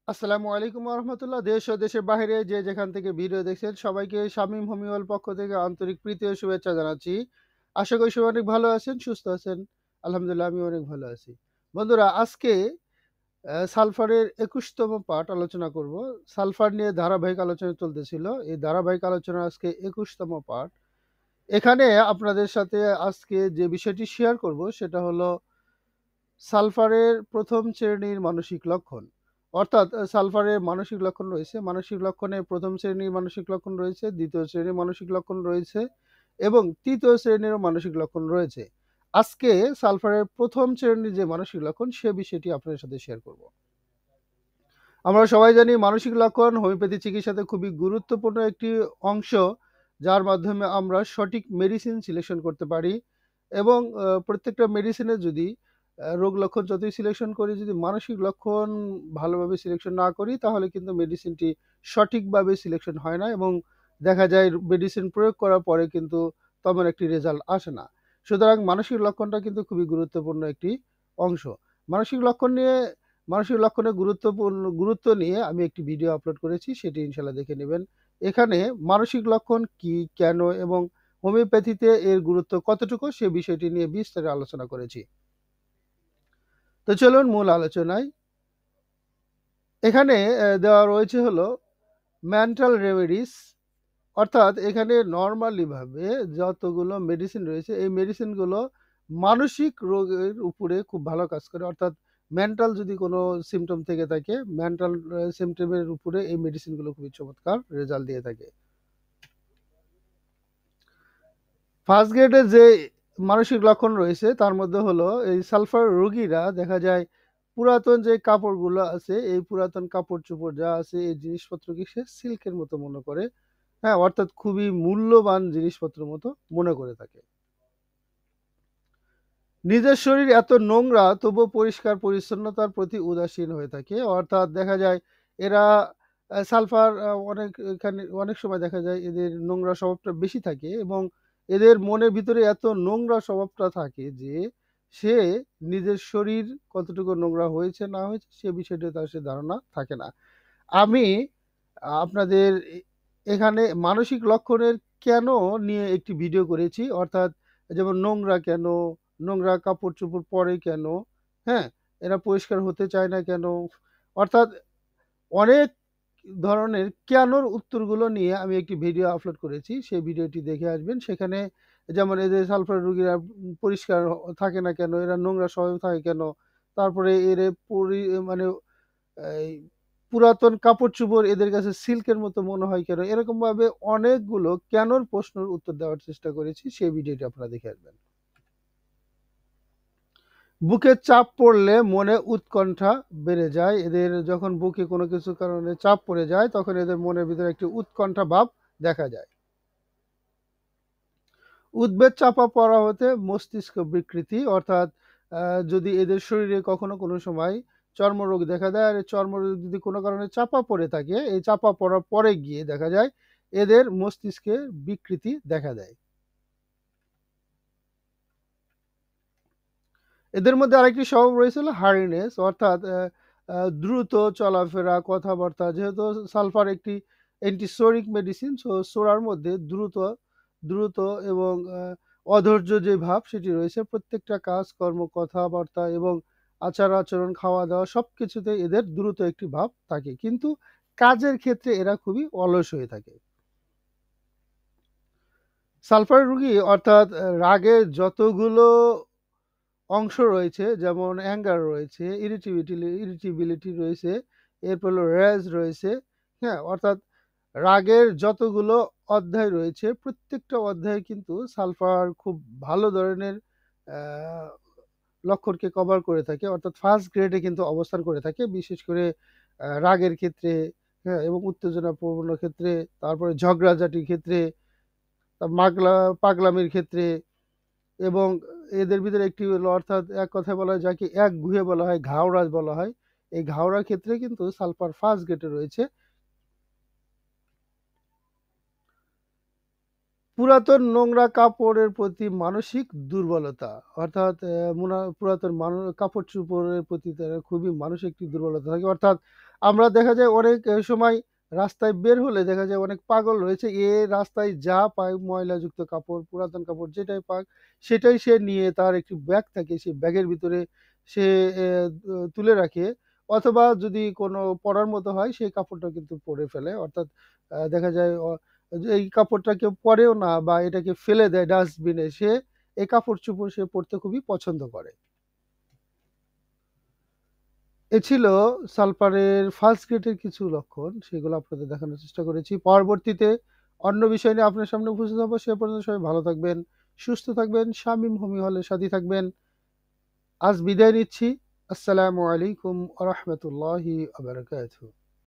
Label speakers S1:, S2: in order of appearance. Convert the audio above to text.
S1: আসসালামু আলাইকুম রহমতুল্লাহ। দেশ ও দেশের বাইরে যে যেখান থেকে ভিডিও দেখছেন সবাইকে শামীম হোমিওর পক্ষ থেকে আন্তরিক প্রীতি ও শুভেচ্ছা জানাচ্ছি। আশা করি সবাই অনেক ভালো আছেন, সুস্থ আছেন। আলহামদুলিল্লাহ আমি অনেক ভালো আছি। বন্ধুরা, আজকে সালফারের ২১তম পার্ট আলোচনা করব। সালফার নিয়ে ধারাবাহিক আলোচনা চলতেছিল। এই ধারাবাহিক আলোচনা আজকে ২১তম পার্ট। এখানে আপনাদের সাথে আজকে যে বিষয়টি শেয়ার করব সেটা হলো সালফারের ১ম শ্রেণীর মানসিক লক্ষণ। অর্থাৎ সালফারের মানসিক লক্ষণ রয়েছে। মানসিক লক্ষণে ১ম শ্রেণীর মানসিক লক্ষণ রয়েছে, ২য় শ্রেণীর মানসিক লক্ষণ রয়েছে এবং ৩য় শ্রেণীরও মানসিক লক্ষণ রয়েছে। আজকে সালফারের ১ম শ্রেণীর যে মানসিক লক্ষণ সে বিষয়টি আপনাদের সাথে শেয়ার করব। আমরা সবাই জানি মানসিক লক্ষণ হোমিওপ্যাথি চিকিৎসাতে খুবই গুরুত্বপূর্ণ একটি অংশ, যার মাধ্যমে আমরা সঠিক মেডিসিন সিলেকশন করতে পারি এবং প্রত্যেকটা মেডিসিনে যদি রোগ লক্ষণ যতই সিলেকশন করি, যদি মানসিক লক্ষণ ভালোভাবে সিলেকশন না করি তাহলে কিন্তু মেডিসিনটি সঠিকভাবে সিলেকশন হয় না এবং দেখা যায় মেডিসিন প্রয়োগ করার পরে কিন্তু তেমন একটি রেজাল্ট আসে না। সুতরাং মানসিক লক্ষণটা কিন্তু খুবই গুরুত্বপূর্ণ একটি অংশ। মানসিক লক্ষণ নিয়ে মানসিক লক্ষণের গুরুত্ব নিয়ে আমি একটি ভিডিও আপলোড করেছি, সেটি ইনশাল্লাহ দেখে নেবেন। এখানে মানসিক লক্ষণ কি, কেন এবং হোমিওপ্যাথিতে এর গুরুত্ব কতটুকু সে বিষয়টি নিয়ে বিস্তারে আলোচনা করেছি। তো চলুন মূল আলোচনায়। এখানে দেওয়া রয়েছে হলো মেন্টাল রেমেডিস, অর্থাৎ এখানে নর্মালি ভাবে যতগুলো মেডিসিন রয়েছে এই মেডিসিনগুলো মানসিক রোগের উপরে খুব ভালো কাজ করে। অর্থাৎ মেন্টাল যদি কোনো সিমটম থেকে থাকে, মেন্টাল সিমটমের উপরে এই মেডিসিনগুলো খুবই চমৎকার রেজাল্ট দিয়ে থাকে। ফার্স্ট গ্রেডের যে মানসিক লক্ষণ রয়েছে তার মধ্যে হলো এই সালফার রোগীরা দেখা যায় পুরাতন যে কাপড়গুলো আছে, এই পুরাতন কাপড় চোপড় যা আছে এই জিনিসপত্রকে সে সিল্কের মতো মনে করে। হ্যাঁ, অর্থাৎ খুবই মূল্যবান জিনিসপত্র মতো মনে করে থাকে। নিজের শরীর এত নোংরা তবুও পরিষ্কার পরিচ্ছন্নতার প্রতি উদাসীন হয়ে থাকে। অর্থাৎ দেখা যায় এরা সালফার অনেক এখানে অনেক সময় দেখা যায় এদের নোংরা স্বভাবটা বেশি থাকে এবং এদের মনের ভিতরে এত নোংরা স্বভাবটা থাকে যে সে নিজের শরীর কতটুকু নোংরা হয়েছে না হয়েছে সে বিষয়টা তার সে ধারণা থাকে না। আমি আপনাদের এখানে মানসিক লক্ষণের কেন নিয়ে একটি ভিডিও করেছি। অর্থাৎ যেমন নোংরা কেন, নোংরা কাপড় চোপড় পরে কেন, হ্যাঁ, এরা পরিষ্কার হতে চায় না কেন, অর্থাৎ অনেক ধরনের কেনর উত্তরগুলো নিয়ে আমি একটি ভিডিও আপলোড করেছি। সেই ভিডিওটি দেখে আসবেন। সেখানে যেমন এদের সালফার রোগীরা পরিষ্কার থাকে না কেন, এরা নোংরা স্বভাব থাকে কেন, তারপরে এর মানে এই পুরাতন কাপড়-চোপড় এদের কাছে সিল্কের মতো মনে হয় কেন? এরকমভাবে অনেকগুলো কেনর প্রশ্নের উত্তর দেওয়ার চেষ্টা করেছি। সেই ভিডিওটি আপনারা দেখে আসবেন। বুকে চাপ পড়লে মনে উৎকণ্ঠা বেড়ে যায়। এদের যখন বুকে কোনো কিছুর কারণে চাপ পড়ে যায় তখন এদের মনের ভিতরে একটি উৎকণ্ঠা ভাব দেখা যায়। উদ্বেগ চাপা পড়া হতে মস্তিষ্ক বিকৃতি, অর্থাৎ যদি এদের শরীরে কখনো কোনো সময় চর্মরোগ দেখা দেয় আর এই চর্মরোগ যদি কোনো কারণে চাপা পড়ে থাকে, এই চাপা পড়ার পরে গিয়ে দেখা যায় এদের মস্তিষ্কে বিকৃতি দেখা দেয়। এদের মধ্যে আরেকটি স্বভাব রয়েছে হলো হার্ডিনেস, অর্থাৎ দ্রুত চলাফেরা, কথাবার্তা। যেহেতু সালফার একটি অ্যান্টিসোরিক মেডিসিন, সো সোরার মধ্যে দ্রুত দ্রুত এবং অধৈর্য যে ভাব সেটি রয়েছে। প্রত্যেকটা কাজকর্ম, কথাবার্তা এবং আচার-আচরণ, খাওয়া-দাওয়া সবকিছুতেই এদের দ্রুত একটি ভাব থাকে। কিন্তু কাজের ক্ষেত্রে এরা খুবই অলস হয়ে থাকে। সালফার রোগী অর্থাৎ রাগের যতগুলো অংশ রয়েছে, যেমন অ্যাঙ্গার রয়েছে, ইরিটেবিলিটি রয়েছে, এরপর হলো রেজ রয়েছে, হ্যাঁ? অর্থাৎ রাগের যতগুলো অধ্যায় রয়েছে প্রত্যেকটা অধ্যায়ে কিন্তু সালফার খুব ভালো ধরনের আ লক্ষণকে কভার করে থাকে। অর্থাৎ ফার্স্ট গ্রেডে কিন্তু অবস্থান করে থাকে। বিশেষ করে রাগের ক্ষেত্রে, হ্যাঁ? এবং উত্তেজনাপূর্ণ ক্ষেত্রে, তারপরে ঝগড়াঝাটির ক্ষেত্রে, মাগলা পাগলামির ক্ষেত্রে এবং এদের ভিতরে একটি হলো, অর্থাৎ এক কথায় বলা হয় যাকে একগুঁয়ে বলা হয়, ঘাওড়া বলা হয়। এই ঘাওড়ার ক্ষেত্রে কিন্তু সালফার ফার্স্ট গ্রেডে রয়েছে। পুরাতন নোংরা কাপড়ের প্রতি মানসিক দুর্বলতা, অর্থাৎ পুরাতন কাপড়-চোপড়ের প্রতি তারা খুবই মানসিক একটি দুর্বলতা থাকে। অর্থাৎ আমরা দেখা যায় অনেক সময় রাস্তায় বের হলে দেখা যায় অনেক পাগল রয়েছে। রাস্তায় যা পায় ময়লাযুক্ত কাপড়, পুরাতন কাপড় যেটাই পাক সেটাই সে নিয়ে তার একটি ব্যাগ থাকে সেই ব্যাগের ভিতরে সে এ তুলে রাখে। অথবা যদি কোনো পড়ার মতো হয় সেই কাপড়টা কিন্তু পরে ফেলে। অর্থাৎ দেখা যায় এই কাপড়টা কেউ পরেও না বা এটাকে ফেলে দেয় ডাস্টবিনে। সে এই কাপড়-চোপড় সে পড়তে খুবই পছন্দ করে। এ ছিল সালফারের ফার্স্ট গ্রেডের কিছু লক্ষণ। সেগুলো আপনাদের দেখানোর চেষ্টা করেছি। পরবর্তীতে অন্য বিষয় নিয়ে আপনার সামনে উপস্থিত হব। সে পর্যন্ত সবাই ভালো থাকবেন, সুস্থ থাকবেন। শামীম হোমি হলের সাথেই থাকবেন। আজ বিদায় নিচ্ছি। আসসালামু আলাইকুম ওয়া রাহমাতুল্লাহি ওয়া বারাকাতুহু।